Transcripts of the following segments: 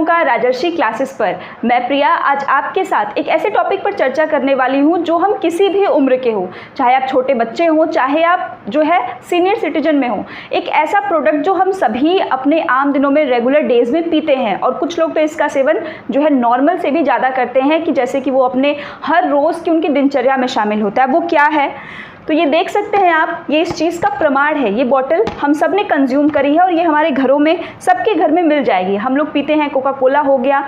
का राजर्षि क्लासेस पर मैं प्रिया आज आपके साथ एक ऐसे टॉपिक पर चर्चा करने वाली हूं जो हम किसी भी उम्र के हो, चाहे आप छोटे बच्चे हो, चाहे आप जो है सीनियर सिटीजन में हो। एक ऐसा प्रोडक्ट जो हम सभी अपने आम दिनों में रेगुलर डेज में पीते हैं और कुछ लोग तो इसका सेवन जो है नॉर्मल से भी ज़्यादा करते हैं कि जैसे कि वो अपने हर रोज़ की उनकी दिनचर्या में शामिल होता है। वो क्या है तो ये देख सकते हैं आप, ये इस चीज़ का प्रमाण है। ये बॉटल हम सब ने कंज्यूम करी है और ये हमारे घरों में सबके घर में मिल जाएगी। हम लोग पीते हैं, कोका कोला हो गया,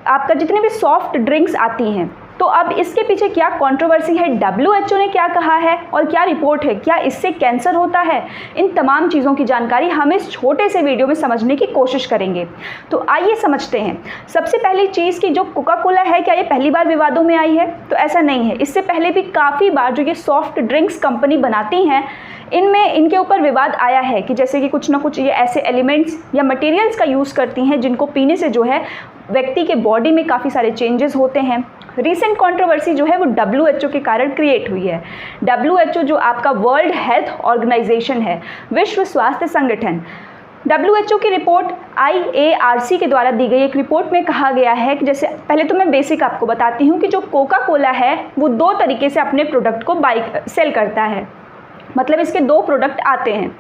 आपका जितने भी सॉफ्ट ड्रिंक्स आती हैं। तो अब इसके पीछे क्या कंट्रोवर्सी है, WHO ने क्या कहा है और क्या रिपोर्ट है, क्या इससे कैंसर होता है, इन तमाम चीज़ों की जानकारी हम इस छोटे से वीडियो में समझने की कोशिश करेंगे। तो आइए समझते हैं। सबसे पहली चीज़ कि जो कोका कोला है, क्या ये पहली बार विवादों में आई है? तो ऐसा नहीं है। इससे पहले भी काफ़ी बार जो ये सॉफ्ट ड्रिंक्स कंपनी बनाती हैं, इनमें इनके ऊपर विवाद आया है कि जैसे कि कुछ ना कुछ ये ऐसे एलिमेंट्स या मटेरियल्स का यूज़ करती हैं जिनको पीने से जो है व्यक्ति के बॉडी में काफ़ी सारे चेंजेस होते हैं। रीसेंट कंट्रोवर्सी जो है वो WHO के कारण क्रिएट हुई है। WHO जो आपका वर्ल्ड हेल्थ ऑर्गेनाइजेशन है, विश्व स्वास्थ्य संगठन, WHO की रिपोर्ट IARC के द्वारा दी गई एक रिपोर्ट में कहा गया है कि जैसे पहले तो मैं बेसिक आपको बताती हूँ कि जो कोका कोला है वो दो तरीके से अपने प्रोडक्ट को सेल करता है। मतलब इसके दो प्रोडक्ट आते हैं।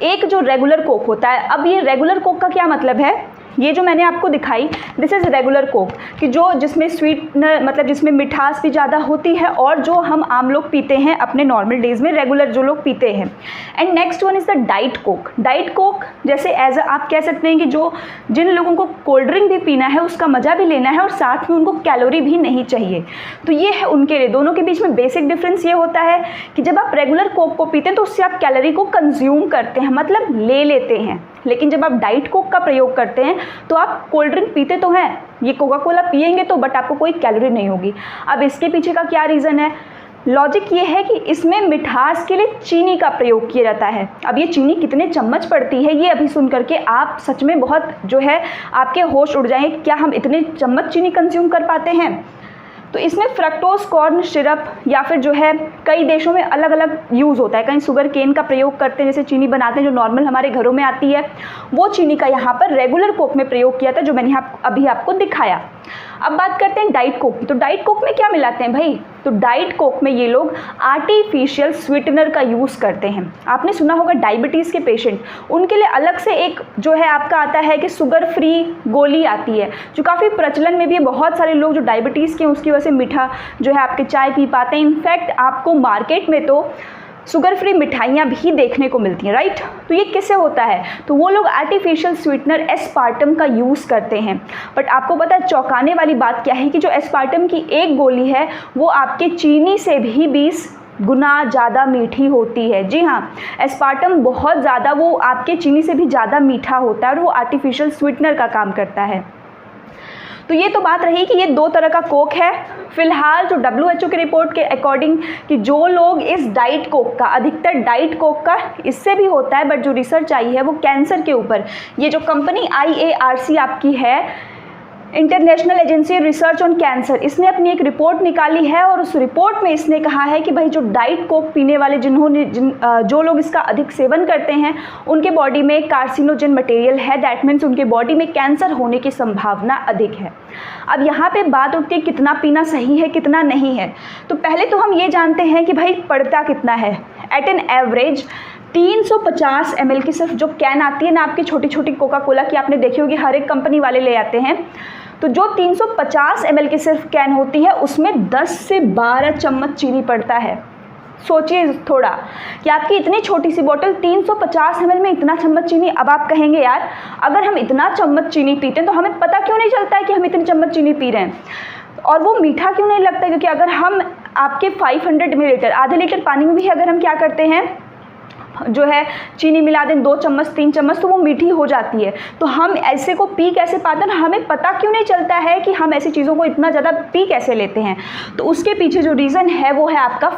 एक जो रेगुलर कोक होता है। अब ये रेगुलर कोक का क्या मतलब है, ये जो मैंने आपको दिखाई, दिस इज़ रेगुलर कोक, कि जो जिसमें स्वीटनर मतलब जिसमें मिठास भी ज़्यादा होती है और जो हम आम लोग पीते हैं अपने नॉर्मल डेज़ में, रेगुलर जो लोग पीते हैं। And next one is the diet Coke. Diet Coke जैसे एज आप कह सकते हैं कि जो जिन लोगों को कोल्ड ड्रिंक भी पीना है, उसका मज़ा भी लेना है और साथ में उनको कैलोरी भी नहीं चाहिए, तो ये है उनके लिए। दोनों के बीच में बेसिक डिफरेंस ये होता है कि जब आप रेगुलर कोक को पीते हैं तो उससे आप कैलोरी को कंज्यूम करते हैं, मतलब ले लेते हैं। लेकिन जब आप डाइट कोक का प्रयोग करते हैं तो आप कोल्ड ड्रिंक पीते तो हैं, ये कोका कोला पिएंगे तो, बट आपको कोई कैलोरी नहीं होगी। अब इसके पीछे का क्या रीज़न है? लॉजिक ये है कि इसमें मिठास के लिए चीनी का प्रयोग किया जाता है। अब ये चीनी कितने चम्मच पड़ती है, ये अभी सुन करके आप सच में बहुत जो है आपके होश उड़ जाएंगे, क्या हम इतने चम्मच चीनी कंज्यूम कर पाते हैं? तो इसमें फ्रक्टोज कॉर्न सिरप या फिर जो है कई देशों में अलग अलग यूज़ होता है। कहीं शुगर केन का प्रयोग करते हैं, जैसे चीनी बनाते हैं जो नॉर्मल हमारे घरों में आती है, वो चीनी का यहाँ पर रेगुलर कोक में प्रयोग किया था जो मैंने अभी आपको दिखाया। अब बात करते हैं डाइट कोक की। तो डाइट कोक में क्या मिलाते हैं भाई? तो डाइट कोक में ये लोग आर्टिफिशियल स्वीटनर का यूज़ करते हैं। आपने सुना होगा डायबिटीज़ के पेशेंट, उनके लिए अलग से एक जो है आपका आता है कि शुगर फ्री गोली आती है जो काफ़ी प्रचलन में भी है। बहुत सारे लोग जो डायबिटीज़ के उसकी वजह से मीठा जो है आपके चाय पी पाते हैं। इनफैक्ट आपको मार्केट में तो शुगर फ्री मिठाइयाँ भी देखने को मिलती हैं, राइट? तो ये किससे होता है? तो वो लोग आर्टिफिशियल स्वीटनर एस्पार्टम का यूज़ करते हैं। बट आपको पता है चौंकाने वाली बात क्या है कि जो एस्पार्टम की एक गोली है वो आपके चीनी से भी 20 गुना ज़्यादा मीठी होती है। जी हाँ, एस्पार्टम बहुत ज़्यादा, वो आपके चीनी से भी ज़्यादा मीठा होता है और वो आर्टिफिशियल स्वीटनर का काम करता है। तो ये तो बात रही कि ये दो तरह का कोक है। फिलहाल जो WHO की रिपोर्ट के अकॉर्डिंग कि जो लोग इस डाइट कोक का, अधिकतर डाइट कोक का इससे भी होता है, बट जो रिसर्च आई है वो कैंसर के ऊपर, ये जो कंपनी IARC आपकी है, international agency research on cancer, इसने अपनी एक रिपोर्ट निकाली है और उस रिपोर्ट में इसने कहा है कि भाई जो डाइट कोक पीने वाले जो लोग इसका अधिक सेवन करते हैं उनके बॉडी में कार्सिनोजन मटेरियल है, दैट मीन्स उनके बॉडी में कैंसर होने की संभावना अधिक है। अब यहाँ पे बात होती है कितना पीना सही है कितना नहीं है। तो पहले तो हम ये जानते हैं कि भाई पड़ता कितना है। एट एन एवरेज 350 ml की सिर्फ जो कैन आती है ना आपकी छोटी छोटी कोका कोला की, आपने देखी होगी हर एक कंपनी वाले ले आते हैं, तो जो 350 ml की सिर्फ कैन होती है उसमें 10 से 12 चम्मच चीनी पड़ता है। सोचिए थोड़ा कि आपकी इतनी छोटी सी बोतल 350 ml में इतना चम्मच चीनी। अब आप कहेंगे यार अगर हम इतना चम्मच चीनी पीते हैं तो हमें पता क्यों नहीं चलता है कि हम इतनी चम्मच चीनी पी रहे हैं, और वो मीठा क्यों नहीं लगता? क्योंकि अगर हम आपके 500 मिलीलीटर, आधे लीटर पानी में भी अगर हम क्या करते हैं जो है चीनी मिला दें 2 चम्मच 3 चम्मच, तो वो मीठी हो जाती है। तो हम ऐसे को पी कैसे पाते हैं, हमें पता क्यों नहीं चलता है कि हम ऐसी चीज़ों को इतना ज़्यादा पी कैसे लेते हैं? तो उसके पीछे जो रीज़न है वो है आपका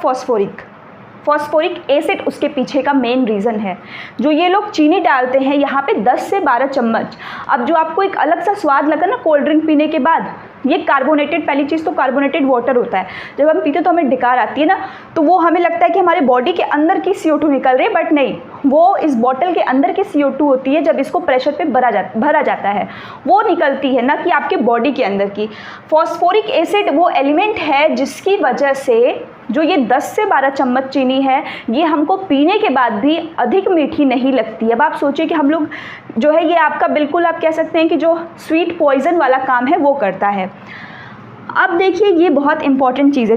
फॉस्फोरिक एसिड, उसके पीछे का मेन रीज़न है। जो ये लोग चीनी डालते हैं यहाँ पे 10 से 12 चम्मच। अब जो आपको एक अलग सा स्वाद लगा ना कोल्ड ड्रिंक पीने के बाद, ये कार्बोनेटेड, पहली चीज़ तो कार्बोनेटेड वाटर होता है। जब हम पीते तो हमें डिकार आती है ना, तो वो हमें लगता है कि हमारे बॉडी के अंदर की CO2 निकल रही है, बट नहीं, वो इस बॉटल के अंदर की CO2 होती है, जब इसको प्रेशर पे भरा जाता है वो निकलती है, ना कि आपके बॉडी के अंदर की। फॉस्फोरिक एसिड वो एलिमेंट है जिसकी वजह से जो ये 10 से 12 चम्मच चीनी है ये हमको पीने के बाद भी अधिक मीठी नहीं लगती। अब आप सोचिए कि हम लोग जो है ये आपका बिल्कुल आप कह सकते हैं कि जो स्वीट पॉइज़न वाला काम है वो करता है। अब देखिए ये बहुत इंपॉर्टेंट चीज़ है,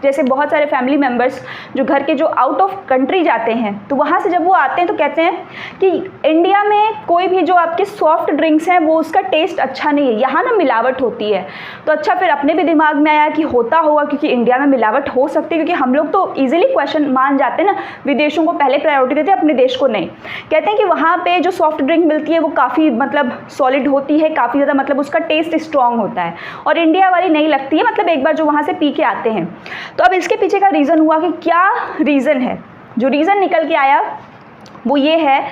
जैसे बहुत सारे फैमिली मेम्बर्स जो घर के जो आउट ऑफ कंट्री जाते हैं तो वहाँ से जब वो आते हैं तो कहते हैं कि इंडिया में कोई भी जो आपके सॉफ्ट ड्रिंक्स हैं वो उसका टेस्ट अच्छा नहीं है, यहाँ ना मिलावट होती है। तो अच्छा फिर अपने भी दिमाग में आया कि होता होगा क्योंकि इंडिया में मिलावट हो सकती है, क्योंकि हम लोग तो ईजिली क्वेश्चन मान जाते हैं ना, विदेशों को पहले प्रायोरिटी देते हैं अपने देश को नहीं। कहते हैं कि वहाँ पर जो सॉफ्ट ड्रिंक मिलती है वो काफ़ी मतलब सॉलिड होती है, काफ़ी ज़्यादा मतलब उसका टेस्ट स्ट्रॉन्ग होता है, और इंडिया वाली नहीं लगती है, मतलब एक बार जो वहाँ से पी के आते हैं। तो अब इसके पीछे का रीज़न हुआ कि क्या रीज़न है। जो रीज़न निकल के आया वो ये है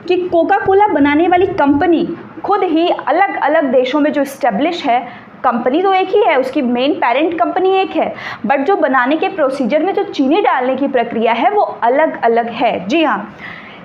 कि कोका कोला बनाने वाली कंपनी खुद ही अलग अलग देशों में जो इस्टेब्लिश है, कंपनी तो एक ही है, उसकी मेन पेरेंट कंपनी एक है, बट जो बनाने के प्रोसीजर में जो चीनी डालने की प्रक्रिया है वो अलग अलग है। जी हाँ,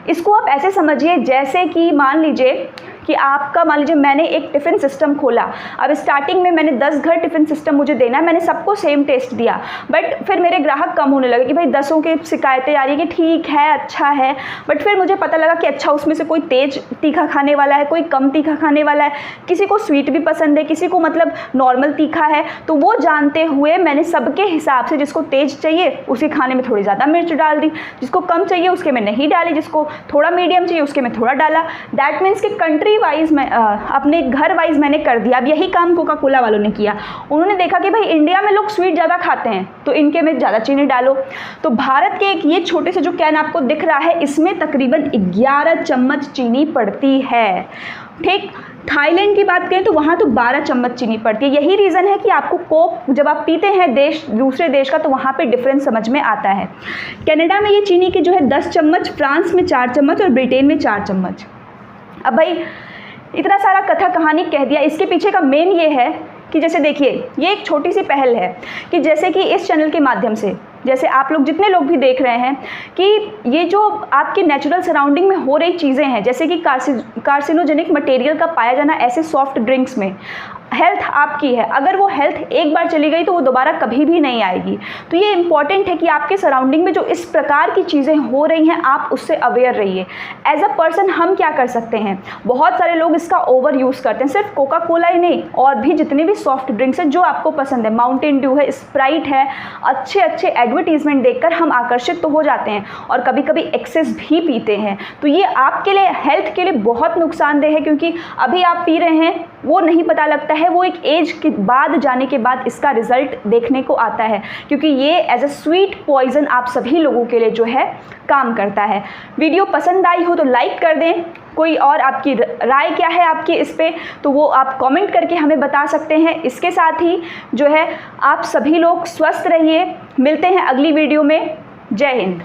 इसको आप ऐसे समझिए जैसे कि मान लीजिए कि आपका मान लीजिए मैंने एक टिफ़िन सिस्टम खोला। अब स्टार्टिंग में मैंने 10 घर टिफ़िन सिस्टम मुझे देना है, मैंने सबको सेम टेस्ट दिया, बट फिर मेरे ग्राहक कम होने लगे कि भाई 10 की शिकायतें आ रही है कि ठीक है अच्छा है, बट फिर मुझे पता लगा कि अच्छा उसमें से कोई तेज़ तीखा खाने वाला है, कोई कम तीखा खाने वाला है, किसी को स्वीट भी पसंद है, किसी को मतलब नॉर्मल तीखा है। तो वो जानते हुए मैंने सबके हिसाब से जिसको तेज़ चाहिए उसके खाने में थोड़ी ज़्यादा मिर्च डाल दी, जिसको कम चाहिए उसके में नहीं डाली, जिसको थोड़ा मीडियम चाहिए उसके में थोड़ा डाला। दैट मीन्स कि कंट्री वाइज मैं अपने घर वाइज मैंने कर दिया। अब यही काम कोका कोला वालों ने किया, उन्होंने देखा कि भाई इंडिया में लोग स्वीट ज़्यादा खाते हैं तो इनके में ज़्यादा चीनी डालो। तो भारत के एक ये छोटे से जो कैन आपको दिख रहा है इसमें तकरीबन 11 चम्मच चीनी पड़ती है। ठीक, थाईलैंड की बात करें तो वहाँ तो 12 चम्मच चीनी पड़ती है। यही रीज़न है कि आपको कोक जब आप पीते हैं दूसरे देश का तो वहाँ पे डिफरेंस समझ में आता है। कनाडा में ये चीनी की जो है 10 चम्मच, फ्रांस में 4 चम्मच और ब्रिटेन में 4 चम्मच। अब भाई इतना सारा कथा कहानी कह दिया, इसके पीछे का मेन ये है कि जैसे देखिए ये एक छोटी सी पहल है कि जैसे कि इस चैनल के माध्यम से जैसे आप लोग जितने लोग भी देख रहे हैं कि ये जो आपके नेचुरल सराउंडिंग में हो रही चीज़ें हैं, जैसे कि कार्सिनोजेनिक मटेरियल का पाया जाना ऐसे सॉफ्ट ड्रिंक्स में, हेल्थ आपकी है, अगर वो हेल्थ एक बार चली गई तो वो दोबारा कभी भी नहीं आएगी। तो ये इंपॉर्टेंट है कि आपके सराउंडिंग में जो इस प्रकार की चीज़ें हो रही हैं आप उससे अवेयर रहिए। एज अ पर्सन हम क्या कर सकते हैं, बहुत सारे लोग इसका ओवर यूज़ करते हैं, सिर्फ कोका कोला ही नहीं और भी जितने भी सॉफ्ट ड्रिंक्स हैं जो आपको पसंद है, माउंटेन ड्यू है, स्प्राइट है, अच्छे अच्छे एडवर्टीजमेंट देखकर हम आकर्षित तो हो जाते हैं और कभी कभी एक्सेस भी पीते हैं। तो ये आपके लिए हेल्थ के लिए बहुत नुकसानदेह है, क्योंकि अभी आप पी रहे हैं वो नहीं पता लगता है, वो एक एज के बाद जाने के बाद इसका रिजल्ट देखने को आता है, क्योंकि ये एज अ स्वीट पॉइजन आप सभी लोगों के लिए जो है काम करता है। वीडियो पसंद आई हो तो लाइक कर दें, कोई और आपकी राय क्या है आपकी इस पे तो वो आप कमेंट करके हमें बता सकते हैं। इसके साथ ही जो है आप सभी लोग स्वस्थ रहिए, मिलते हैं अगली वीडियो में। जय हिंद।